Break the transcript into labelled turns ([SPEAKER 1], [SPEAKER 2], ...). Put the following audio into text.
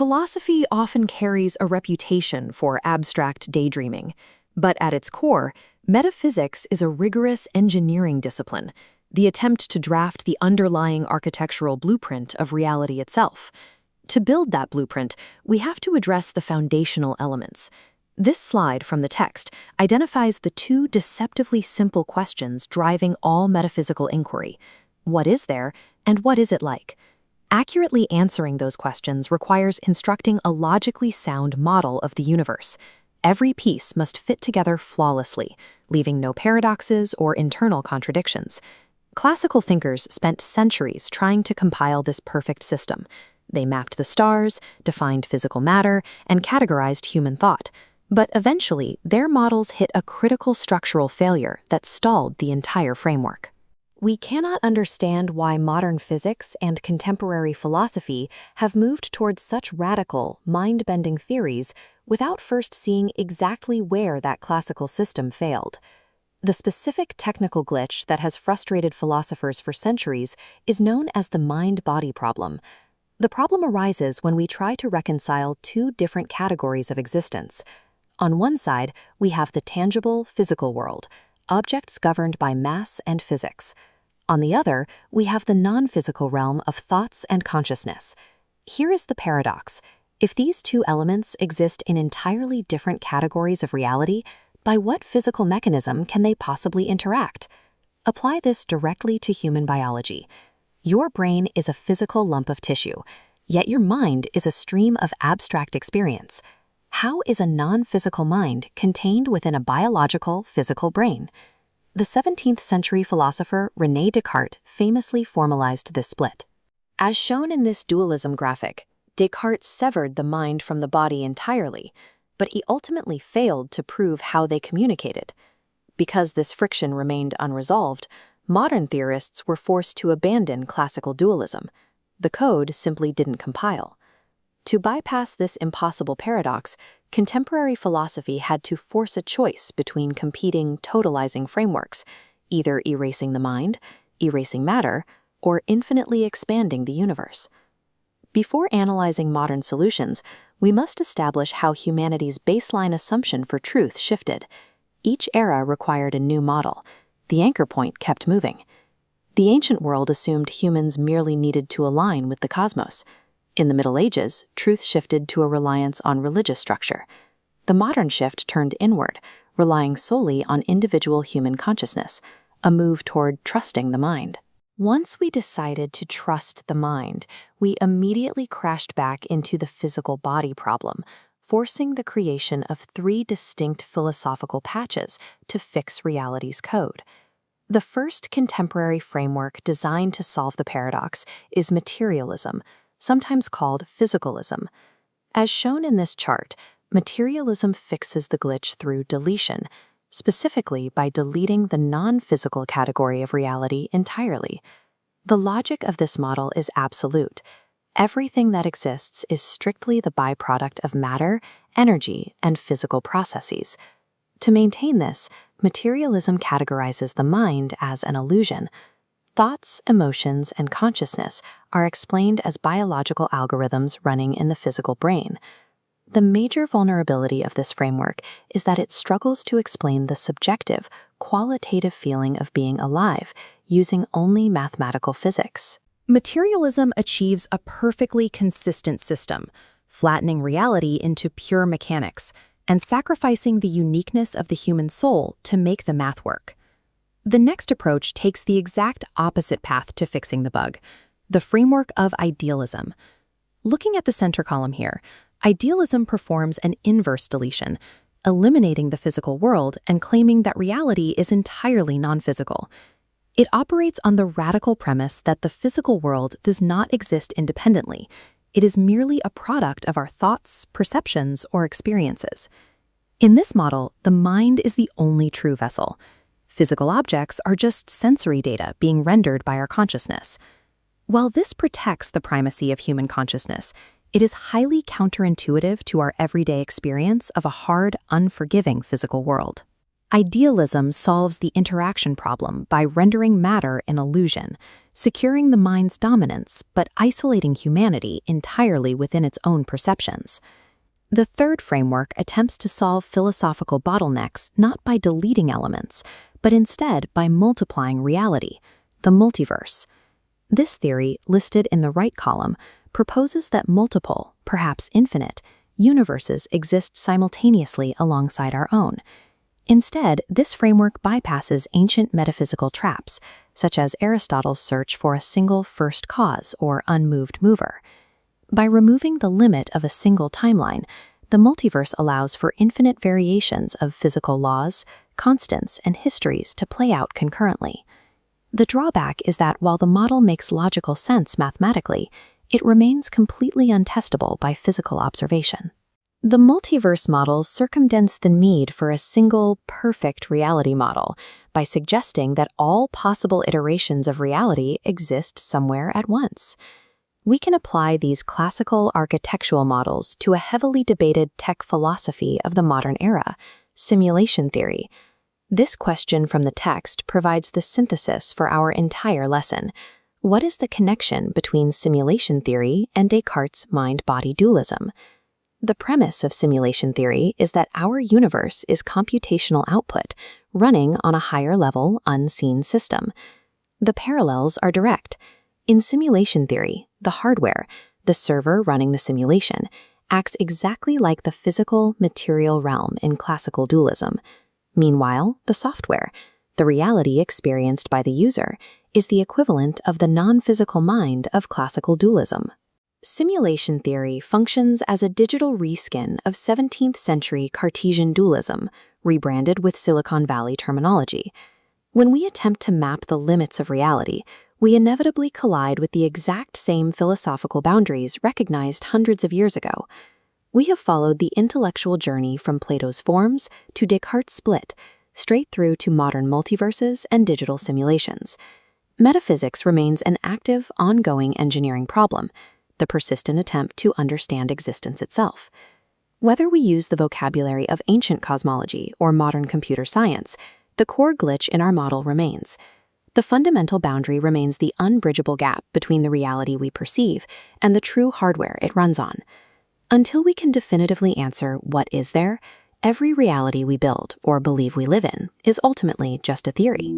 [SPEAKER 1] Philosophy often carries a reputation for abstract daydreaming, but at its core, metaphysics is a rigorous engineering discipline, the attempt to draft the underlying architectural blueprint of reality itself. To build that blueprint, we have to address the foundational elements. This slide from the text identifies the two deceptively simple questions driving all metaphysical inquiry. What is there, and what is it like? Accurately answering those questions requires instructing a logically sound model of the universe. Every piece must fit together flawlessly, leaving no paradoxes or internal contradictions. Classical thinkers spent centuries trying to compile this perfect system. They mapped the stars, defined physical matter, and categorized human thought. But eventually, their models hit a critical structural failure that stalled the entire framework. We cannot understand why modern physics and contemporary philosophy have moved towards such radical, mind-bending theories without first seeing exactly where that classical system failed. The specific technical glitch that has frustrated philosophers for centuries is known as the mind-body problem. The problem arises when we try to reconcile two different categories of existence. On one side, we have the tangible, physical world, objects governed by mass and physics. On the other, we have the non-physical realm of thoughts and consciousness. Here is the paradox. If these two elements exist in entirely different categories of reality, by what physical mechanism can they possibly interact? Apply this directly to human biology. Your brain is a physical lump of tissue, yet your mind is a stream of abstract experience. How is a non-physical mind contained within a biological, physical brain? The 17th century philosopher René Descartes famously formalized this split. As shown in this dualism graphic, Descartes severed the mind from the body entirely, but he ultimately failed to prove how they communicated. Because this friction remained unresolved, modern theorists were forced to abandon classical dualism. The code simply didn't compile. To bypass this impossible paradox, contemporary philosophy had to force a choice between competing totalizing frameworks, either erasing the mind, erasing matter, or infinitely expanding the universe. Before analyzing modern solutions, we must establish how humanity's baseline assumption for truth shifted. Each era required a new model. The anchor point kept moving. The ancient world assumed humans merely needed to align with the cosmos. In the Middle Ages, truth shifted to a reliance on religious structure. The modern shift turned inward, relying solely on individual human consciousness, a move toward trusting the mind. Once we decided to trust the mind, we immediately crashed back into the physical body problem, forcing the creation of three distinct philosophical patches to fix reality's code. The first contemporary framework designed to solve the paradox is materialism, sometimes called physicalism. As shown in this chart, materialism fixes the glitch through deletion, specifically by deleting the non-physical category of reality entirely. The logic of this model is absolute. Everything that exists is strictly the byproduct of matter, energy, and physical processes. To maintain this, materialism categorizes the mind as an illusion. Thoughts, emotions, and consciousness are explained as biological algorithms running in the physical brain. The major vulnerability of this framework is that it struggles to explain the subjective, qualitative feeling of being alive using only mathematical physics. Materialism achieves a perfectly consistent system, flattening reality into pure mechanics and sacrificing the uniqueness of the human soul to make the math work. The next approach takes the exact opposite path to fixing the bug, the framework of idealism. Looking at the center column here, idealism performs an inverse deletion, eliminating the physical world and claiming that reality is entirely non-physical. It operates on the radical premise that the physical world does not exist independently. It is merely a product of our thoughts, perceptions, or experiences. In this model, the mind is the only true vessel. Physical objects are just sensory data being rendered by our consciousness. While this protects the primacy of human consciousness, it is highly counterintuitive to our everyday experience of a hard, unforgiving physical world. Idealism solves the interaction problem by rendering matter an illusion, securing the mind's dominance but isolating humanity entirely within its own perceptions. The third framework attempts to solve philosophical bottlenecks not by deleting elements, but instead by multiplying reality, the multiverse. This theory, listed in the right column, proposes that multiple, perhaps infinite, universes exist simultaneously alongside our own. Instead, this framework bypasses ancient metaphysical traps, such as Aristotle's search for a single first cause or unmoved mover. By removing the limit of a single timeline, the multiverse allows for infinite variations of physical laws, constants, and histories to play out concurrently. The drawback is that while the model makes logical sense mathematically, it remains completely untestable by physical observation. The multiverse model circumvents the need for a single, perfect reality model by suggesting that all possible iterations of reality exist somewhere at once. We can apply these classical architectural models to a heavily debated tech philosophy of the modern era, simulation theory. This question from the text provides the synthesis for our entire lesson. What is the connection between simulation theory and Descartes' mind-body dualism? The premise of simulation theory is that our universe is computational output running on a higher-level, unseen system. The parallels are direct. In simulation theory, the hardware, the server running the simulation, acts exactly like the physical, material realm in classical dualism. Meanwhile, the software, the reality experienced by the user, is the equivalent of the non-physical mind of classical dualism. Simulation theory functions as a digital reskin of 17th century Cartesian dualism, rebranded with Silicon Valley terminology. When we attempt to map the limits of reality, we inevitably collide with the exact same philosophical boundaries recognized hundreds of years ago. We have followed the intellectual journey from Plato's forms to Descartes' split, straight through to modern multiverses and digital simulations. Metaphysics remains an active, ongoing engineering problem, the persistent attempt to understand existence itself. Whether we use the vocabulary of ancient cosmology or modern computer science, the core glitch in our model remains. The fundamental boundary remains the unbridgeable gap between the reality we perceive and the true hardware it runs on. Until we can definitively answer what is there, every reality we build or believe we live in is ultimately just a theory.